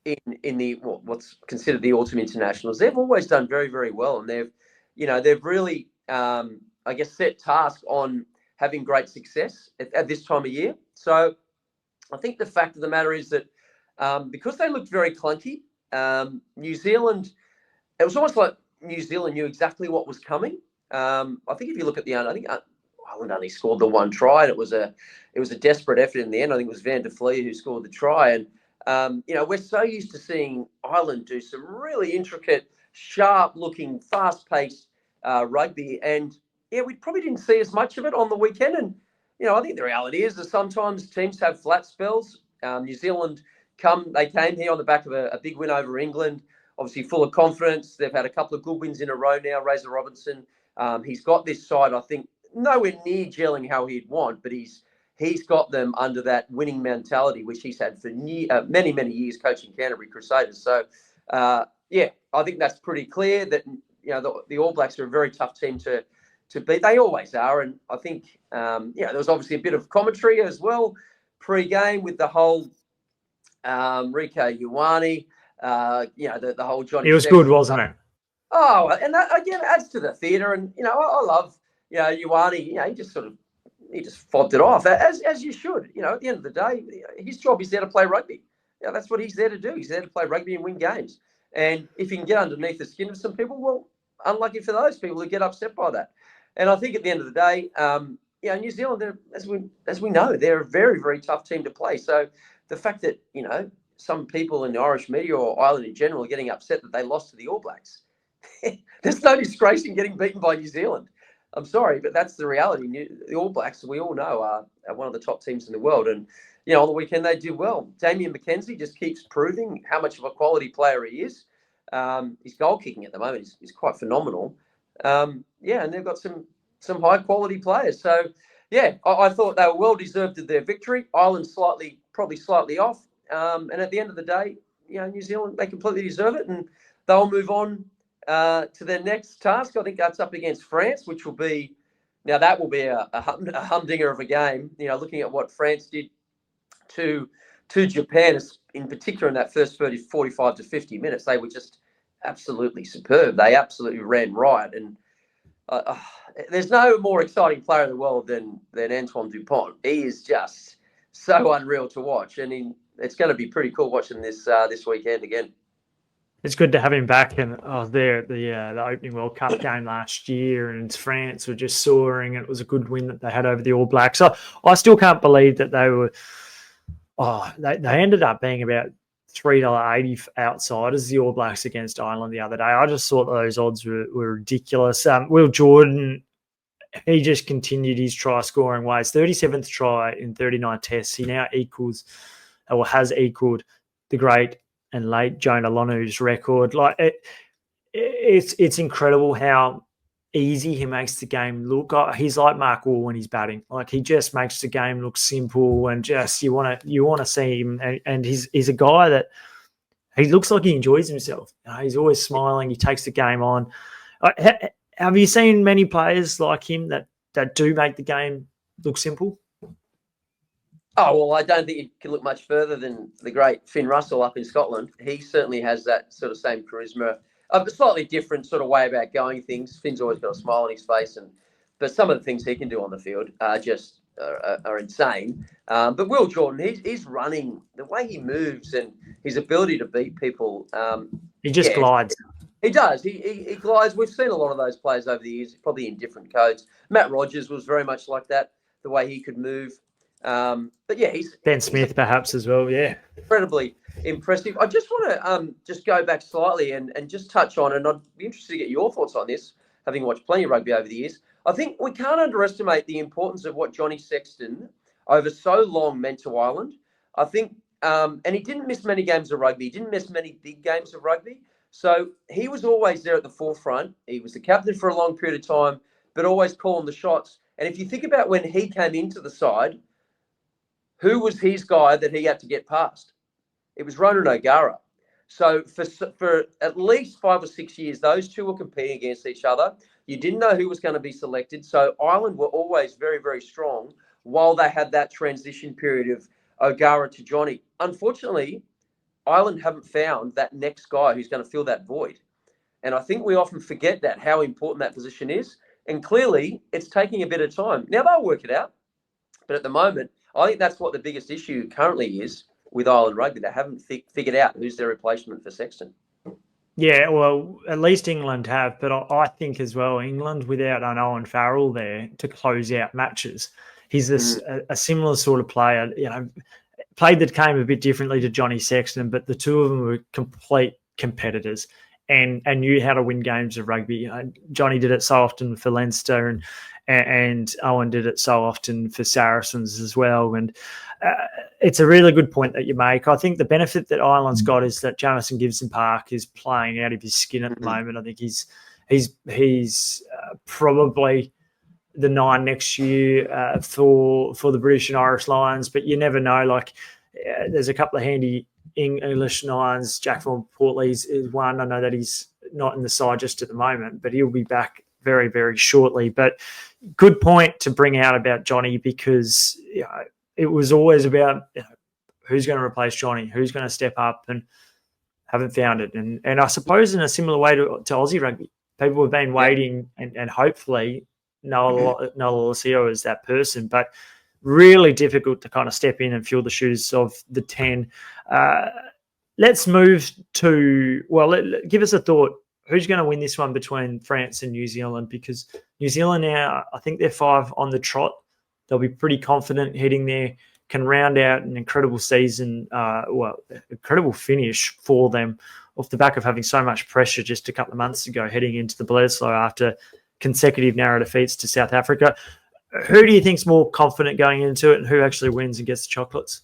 B: in the what's considered the autumn internationals. They've always done very, very well, and they've really, I guess, set task on having great success at this time of year. So I think the fact of the matter is that because they looked very clunky, New Zealand, it was almost like New Zealand knew exactly what was coming. I think if you look at I think Ireland only scored the 1 try, and it was a desperate effort in the end. I think it was Van der Fleer who scored the try, and we're so used to seeing Ireland do some really intricate, sharp-looking, fast-paced rugby, and we probably didn't see as much of it on the weekend. And I think the reality is that sometimes teams have flat spells. New Zealand They came here on the back of a big win over England, obviously full of confidence. They've had a couple of good wins in a row now. Razor Robinson, he's got this side, I think, nowhere near gelling how he'd want, but he's got them under that winning mentality, which he's had for many, many years coaching Canterbury Crusaders. So, yeah, I think that's pretty clear that, you know, the All Blacks are a very tough team to beat. They always are. And I think, there was obviously a bit of commentary as well pre-game with the whole Rico Ioane, the whole Johnny.
A: It was good, wasn't it?
B: Oh, and that, again, adds to the theatre. And, I love, Ioane, he just fobbed it off, as you should. At the end of the day, his job is there to play rugby. That's what he's there to do. He's there to play rugby and win games. And if he can get underneath the skin of some people, well, unlucky for those people who get upset by that. And I think at the end of the day, New Zealand, as we know, they're a very, very tough team to play. So the fact that, some people in the Irish media or Ireland in general are getting upset that they lost to the All Blacks, there's no disgrace in getting beaten by New Zealand. I'm sorry, but that's the reality. The All Blacks, we all know, are one of the top teams in the world. And, on the weekend they did well. Damien McKenzie just keeps proving how much of a quality player he is. His goal kicking at the moment is quite phenomenal. And they've got some high quality players. So, I thought they were well deserved of their victory. Ireland probably slightly off. And at the end of the day, New Zealand, they completely deserve it, and they'll move on to their next task. I think that's up against France, which will be a humdinger of a game. Looking at what France did to Japan, in particular in that first 45 to 50 minutes, they were just absolutely superb. They absolutely ran riot, and there's no more exciting player in the world than Antoine Dupont. He is just so unreal to watch, and it's going to be pretty cool watching this weekend again.
A: It's good to have him back. And the opening World Cup game last year, and France were just soaring. It was a good win that they had over the All Blacks. So I still can't believe that they were. They ended up being about $3.80 outsiders, the All Blacks against Ireland the other day. I just thought those odds were ridiculous. Will Jordan, he just continued his try scoring ways. 37th try in 39 tests. He now has equaled the great and late Jonah Lonu's record. Like it's incredible how easy he makes the game look. He's like Mark Wall when he's batting. Like he just makes the game look simple, and just you want to see him. And he's a guy that he looks like he enjoys himself. He's always smiling. He takes the game on. Have you seen many players like him that do make the game look simple?
B: Oh, well, I don't think you can look much further than the great Finn Russell up in Scotland. He certainly has that sort of same charisma, a slightly different sort of way about going things. Finn's always got a smile on his face, but some of the things he can do on the field are insane. But Will Jordan, he's running, the way he moves and his ability to beat people.
A: He just glides.
B: He does. He glides. We've seen a lot of those players over the years, probably in different codes. Matt Rogers was very much like that, the way he could move. But yeah,
A: Ben Smith perhaps as well. Yeah,
B: incredibly impressive. I just want to just go back slightly and just touch on, and I'd be interested to get your thoughts on this, having watched plenty of rugby over the years. I think we can't underestimate the importance of what Johnny Sexton over so long meant to Ireland. I think, and he didn't miss many games of rugby. He didn't miss many big games of rugby. So he was always there at the forefront. He was the captain for a long period of time, but always calling the shots. And if you think about when he came into the side, who was his guy that he had to get past? It was Ronan O'Gara. So for at least 5 or 6 years, those two were competing against each other. You didn't know who was going to be selected. So Ireland were always very, very strong while they had that transition period of O'Gara to Johnny. Unfortunately, Ireland haven't found that next guy who's going to fill that void. And I think we often forget that, how important that position is. And clearly, it's taking a bit of time. Now, they'll work it out. But at the moment, I think that's what the biggest issue currently is with Ireland rugby. They haven't figured out who's their replacement for Sexton.
A: Yeah, well, at least England have. But I think as well, England without an Owen Farrell there to close out matches, he's a similar sort of player, played the game a bit differently to Johnny Sexton, but the two of them were complete competitors and knew how to win games of rugby. Johnny did it so often for Leinster, and Owen did it so often for Saracens as well. And it's a really good point that you make. I think the benefit that Ireland's got is that Jamison Gibson Park is playing out of his skin at the moment. I think he's probably the 9 next year for the British and Irish Lions, but you never know. Like, there's a couple of handy English nines. Jack Vaughan Portley is one. I know that he's not in the side just at the moment, but he'll be back very, very shortly. But good point to bring out about Johnny, because it was always about who's going to replace Johnny, who's going to step up, and haven't found it. And I suppose in a similar way to Aussie rugby, people have been waiting and hopefully Noah Lolosio is that person, but really difficult to kind of step in and fill the shoes of the 10. Let's move to, give us a thought. Who's going to win this one between France and New Zealand? Because New Zealand now, I think they're 5 on the trot. They'll be pretty confident heading there, can round out an incredible season, incredible finish for them off the back of having so much pressure just a couple of months ago heading into the Bledisloe after consecutive narrow defeats to South Africa. Who do you think's more confident going into it, and who actually wins and gets the chocolates?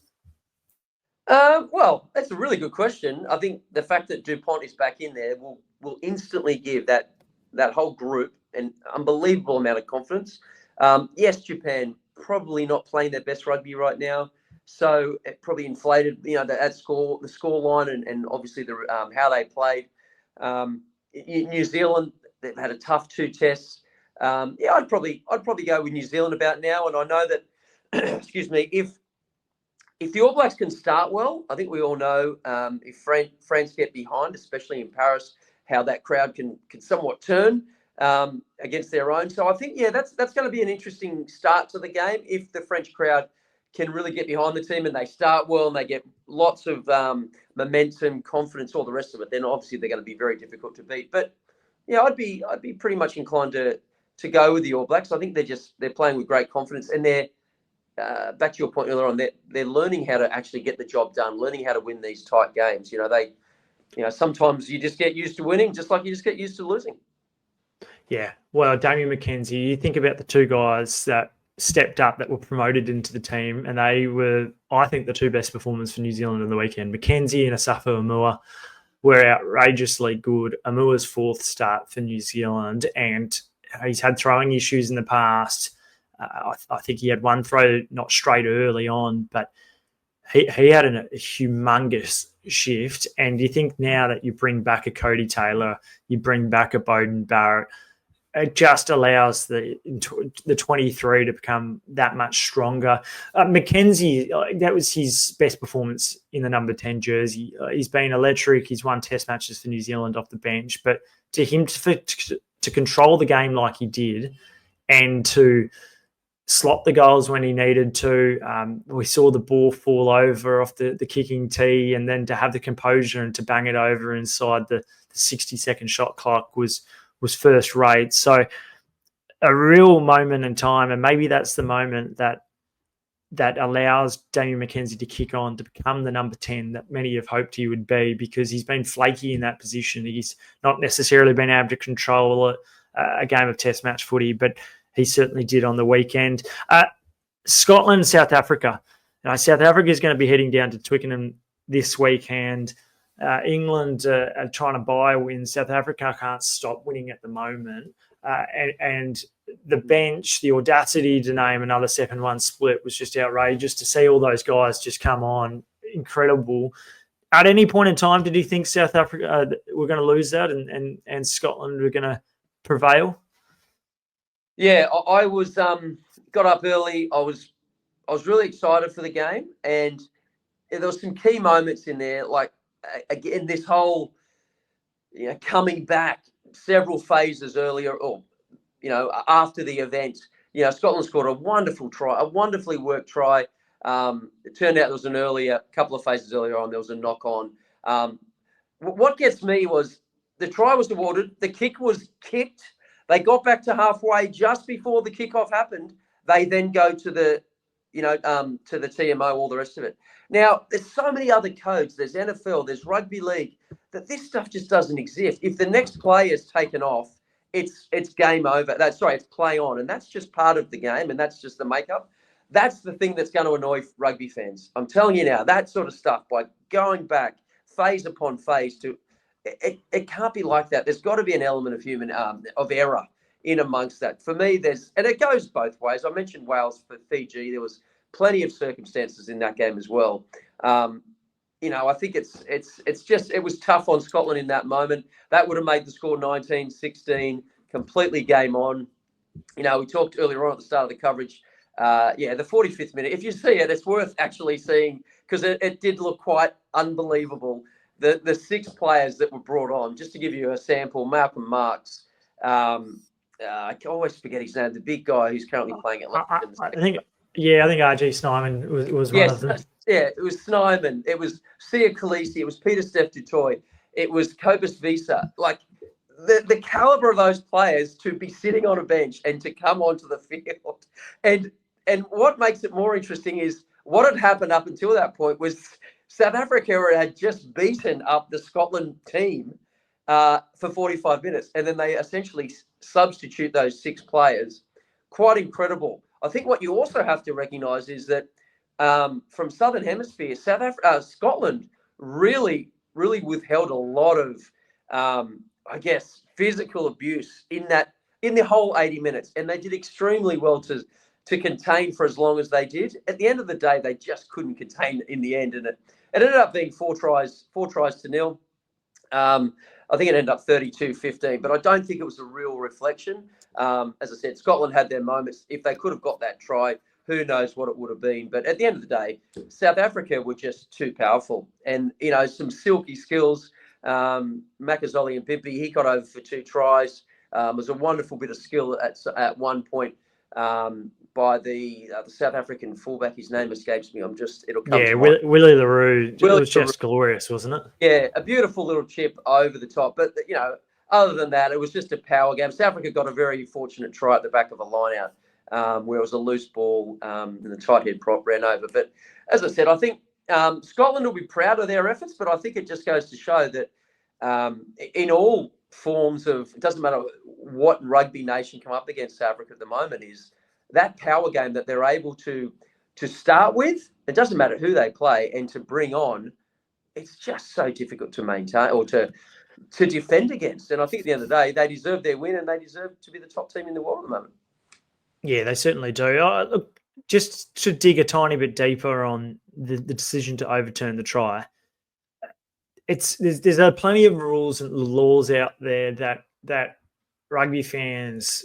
B: Well, that's a really good question. I think the fact that Dupont is back in there will instantly give that whole group an unbelievable amount of confidence. Yes, Japan probably not playing their best rugby right now, so it probably inflated, the score line and obviously the how they played. New Zealand, they've had a tough 2 tests. I'd probably go with New Zealand about now, and I know that excuse me, if the All Blacks can start well, I think we all know if France get behind, especially in Paris, how that crowd can somewhat turn against their own. So I think, that's going to be an interesting start to the game if the French crowd can really get behind the team and they start well and they get lots of momentum, confidence, all the rest of it. Then obviously they're going to be very difficult to beat. But I'd be pretty much inclined to go with the All Blacks. I think they're playing with great confidence, and they're back to your point earlier on. They're learning how to actually get the job done, learning how to win these tight games. Sometimes you just get used to winning, just like you just get used to losing.
A: Yeah, well, Damien McKenzie, you think about the 2 guys that stepped up, that were promoted into the team, and they were, I think, the 2 best performers for New Zealand on the weekend. McKenzie and Asafo Amua were outrageously good. Amua's 4th start for New Zealand, and he's had throwing issues in the past. I think he had one throw not straight early on, but he had a humongous shift. And you think now that you bring back a Cody Taylor, you bring back a Bowden Barrett, it just allows the 23 to become that much stronger. McKenzie, that was his best performance in the number 10 jersey. He's been electric. He's won test matches for New Zealand off the bench. But to him to control the game like he did and to slot the goals when he needed to, we saw the ball fall over off the kicking tee, and then to have the composure and to bang it over inside the 60-second shot clock was first rate. So a real moment in time, and maybe that's the moment that allows Damien McKenzie to kick on to become the number 10 that many have hoped he would be, because he's been flaky in that position. He's not necessarily been able to control a game of test match footy, but he certainly did on the weekend. Scotland, South Africa. South Africa is going to be heading down to Twickenham this weekend. England are trying to buy a win. South Africa can't stop winning at the moment. And the bench, the audacity to name another 7-1 split was just outrageous. To see all those guys just come on, incredible. At any point in time, did you think South Africa were going to lose that and Scotland were going to prevail?
B: Yeah, I was got up early. I was really excited for the game, and there was some key moments in there, like again this whole coming back several phases earlier, or after the event. Scotland scored a wonderful try, a wonderfully worked try. It turned out there was a couple of phases earlier on, there was a knock on. What gets me was the try was awarded, the kick was kicked. They got back to halfway just before the kickoff happened. They then go to the, to the TMO, all the rest of it. Now, there's so many other codes. There's NFL, there's rugby league, that this stuff just doesn't exist. If the next play is taken off, it's game over. It's play on, and that's just part of the game, and that's just the makeup. that's the thing that's going to annoy rugby fans. I'm telling you now, that sort of stuff, by going back phase upon phase to it can't be like that. There's got to be an element of human of error in amongst that. For me, and it goes both ways. I mentioned Wales for Fiji. There was plenty of circumstances in that game as well. I think it was tough on Scotland in that moment. That would have made the score 19-16, completely game on. We talked earlier on at the start of the coverage. The 45th minute. If you see it, it's worth actually seeing, because it did look quite unbelievable. The 6 players that were brought on, just to give you a sample: Malcolm Marks. I always forget his name. The big guy who's currently playing at London.
A: I think RG Snyman was one of them.
B: Yeah, it was Snyman. It was Sia Khaleesi. It was Peter Steph Dutoy. It was Cobus Visa. Like, the caliber of those players to be sitting on a bench and to come onto the field. And what makes it more interesting is what had happened up until that point was South Africa had just beaten up the Scotland team for 45 minutes. And then they essentially substitute those 6 players. Quite incredible. I think what you also have to recognise is that from Southern Hemisphere, Scotland really, really withheld a lot of, physical abuse in the whole 80 minutes. And they did extremely well to contain for as long as they did. At the end of the day, they just couldn't contain in the end. And it ended up being 4 tries to nil. I think it ended up 32-15, but I don't think it was a real reflection. As I said, Scotland had their moments. If they could have got that try, who knows what it would have been. But at the end of the day, South Africa were just too powerful. And, some silky skills. Makazole and Pimpy, he got over for 2 tries. It was a wonderful bit of skill at one point by the South African fullback. His name escapes me. It'll come to mind.
A: Willie LaRue. It was just glorious, wasn't it?
B: Yeah, a beautiful little chip over the top. But, other than that, it was just a power game. South Africa got a very fortunate try at the back of a line-out where it was a loose ball and the tight head prop ran over. But as I said, I think Scotland will be proud of their efforts, but I think it just goes to show that in all forms of, it doesn't matter what rugby nation come up against South Africa at the moment, is that power game that they're able to start with. It doesn't matter who they play, and to bring on, it's just so difficult to maintain or to defend against. And I think at the end of the day, they deserve their win, and they deserve to be the top team in the world at the moment.
A: Yeah, they certainly do. Look, just to dig a tiny bit deeper on the decision to overturn the try, there's plenty of rules and laws out there that rugby fans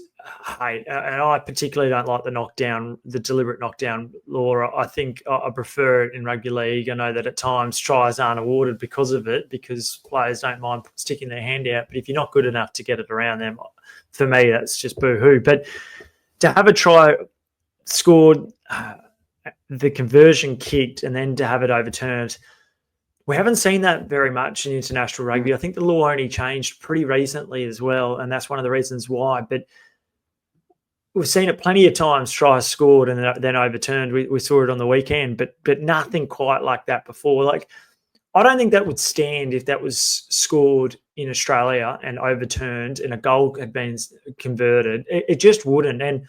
A: hate, and I particularly don't like the deliberate knockdown law. I think I prefer it in rugby league. I know that at times tries aren't awarded because of it, because players don't mind sticking their hand out. But if you're not good enough to get it around them, for me, that's just boo-hoo. But to have a try scored, the conversion kicked, and then to have it overturned, we haven't seen that very much in international rugby. I think the law only changed pretty recently as well, and that's one of the reasons why. But we've seen it plenty of times, tries scored and then overturned. We saw it on the weekend, but nothing quite like that before. Like, I don't think that would stand if that was scored in Australia and overturned and a goal had been converted. It just wouldn't. And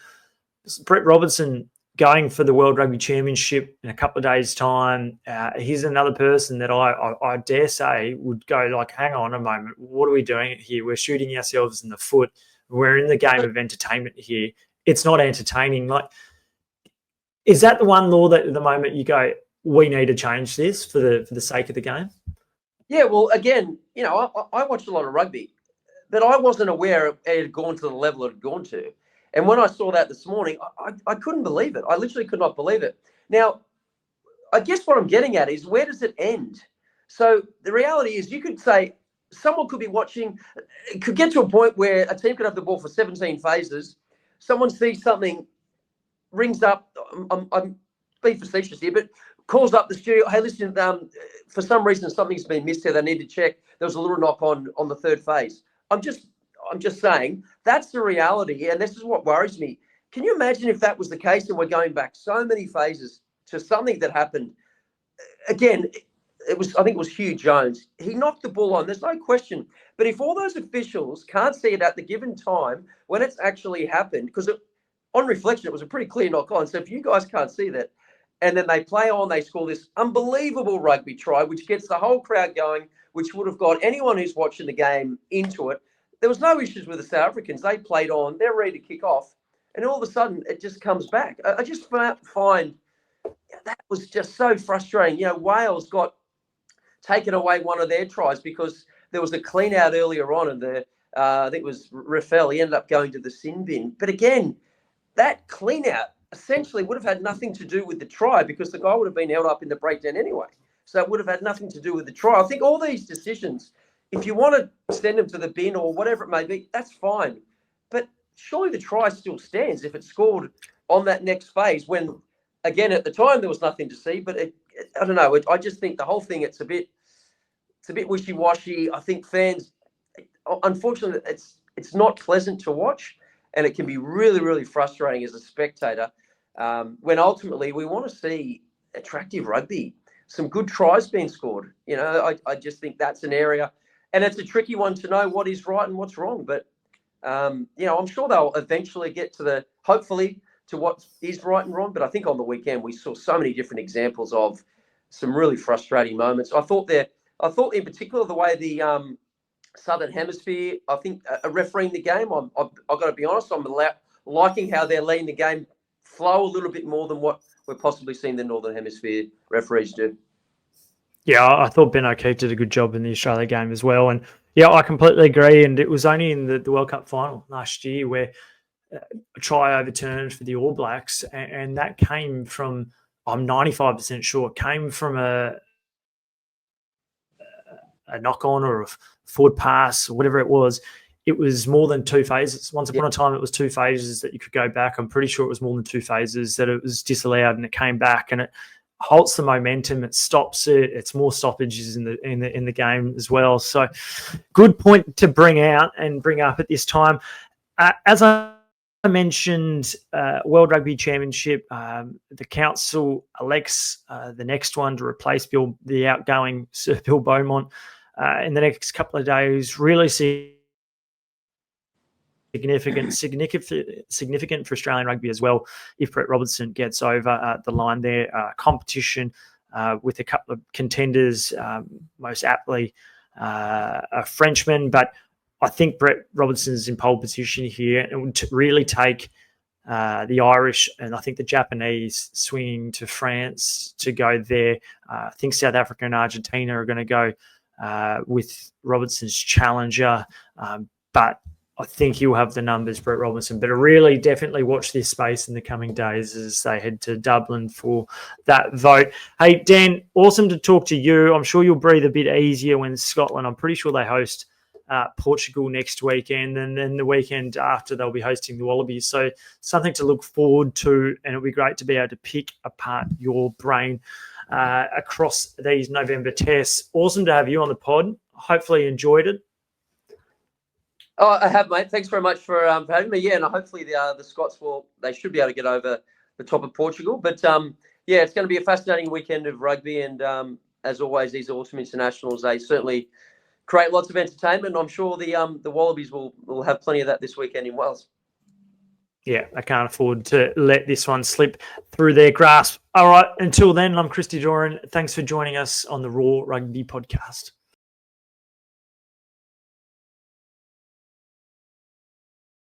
A: Brett Robertson going for the World Rugby Championship in a couple of days' time, he's another person that I dare say would go like, hang on a moment, what are we doing here? We're shooting ourselves in the foot. We're in the game of entertainment here. It's not entertaining. Like, is that the one law that at the moment you go, we need to change this for the sake of the game?
B: Yeah, well, again, I watched a lot of rugby, but I wasn't aware it had gone to the level it had gone to. And when I saw that this morning, I couldn't believe it. I literally could not believe it. Now, I guess what I'm getting at is, where does it end? So the reality is, you could say someone could be watching, it could get to a point where a team could have the ball for 17 phases. Someone sees something, rings up, I'm being facetious here, but calls up the studio, hey, listen, for some reason something's been missed here, they need to check. There was a little knock on the third phase. I'm just saying that's the reality, and this is what worries me. Can you imagine if that was the case and we're going back so many phases to something that happened? Again, I think it was Hugh Jones. He knocked the ball on, there's no question. But if all those officials can't see it at the given time when it's actually happened, because on reflection, it was a pretty clear knock on. So if you guys can't see that, and then they play on, they score this unbelievable rugby try, which gets the whole crowd going, which would have got anyone who's watching the game into it. There was no issues with the South Africans. They played on, they're ready to kick off, and all of a sudden it just comes back. I just find that was just so frustrating. Wales got taken away one of their tries because there was a clean out earlier on, and I think it was Rafael. He ended up going to the sin bin. But again, that clean out essentially would have had nothing to do with the try because the guy would have been held up in the breakdown anyway. So it would have had nothing to do with the try. I think all these decisions, if you want to send them to the bin or whatever it may be, that's fine. But surely the try still stands if it's scored on that next phase when, again, at the time there was nothing to see. But I don't know. I just think the whole thing, it's a bit wishy-washy. I think fans, unfortunately, it's not pleasant to watch, and it can be really, really frustrating as a spectator when ultimately we want to see attractive rugby, some good tries being scored. I just think that's an area, and it's a tricky one to know what is right and what's wrong. But, I'm sure they'll eventually get hopefully, to what is right and wrong. But I think on the weekend we saw so many different examples of some really frustrating moments. I thought in particular the way the Southern Hemisphere, I think, refereeing the game, I've got to be honest, I'm liking how they're letting the game flow a little bit more than what we're possibly seeing the Northern Hemisphere referees do.
A: Yeah, I thought Ben O'Keefe did a good job in the Australia game as well. And yeah, I completely agree. And it was only in the World Cup final last year where a try overturned for the All Blacks. And that came from, I'm 95% sure, came from a knock-on or a forward pass or whatever it was. It was more than two phases. Once upon a time, it was two phases that you could go back. I'm pretty sure it was more than two phases that it was disallowed, and it came back, and it halts the momentum. It stops it. It's more stoppages in the game as well. So, good point to bring up at this time. As I mentioned, World Rugby Championship, the council elects the next one to replace the outgoing Sir Bill Beaumont in the next couple of days. Really significant for Australian rugby as well if Brett Robertson gets over the line there. Competition with a couple of contenders, most aptly a Frenchman, but I think Brett Robertson's in pole position here and would really take the Irish and I think the Japanese swinging to France to go there. I think South Africa and Argentina are going to go with Robertson's challenger, but I think he'll have the numbers, Brett Robertson. But I really definitely watch this space in the coming days as they head to Dublin for that vote. Hey, Dan, awesome to talk to you. I'm sure you'll breathe a bit easier when Scotland, I'm pretty sure they host Portugal next weekend, and then the weekend after they'll be hosting the Wallabies. So something to look forward to, and it'll be great to be able to pick apart your brain across these November tests. Awesome to have you on the pod. Hopefully you enjoyed it.
B: Oh, I have, mate. Thanks very much for having me. Yeah, and hopefully the Scots they should be able to get over the top of Portugal. But yeah, it's going to be a fascinating weekend of rugby, and as always, these awesome internationals, they certainly create lots of entertainment. I'm sure the Wallabies will have plenty of that this weekend in Wales.
A: Yeah, I can't afford to let this one slip through their grasp. All right, until then, I'm Christy Doran. Thanks for joining us on the Raw Rugby Podcast.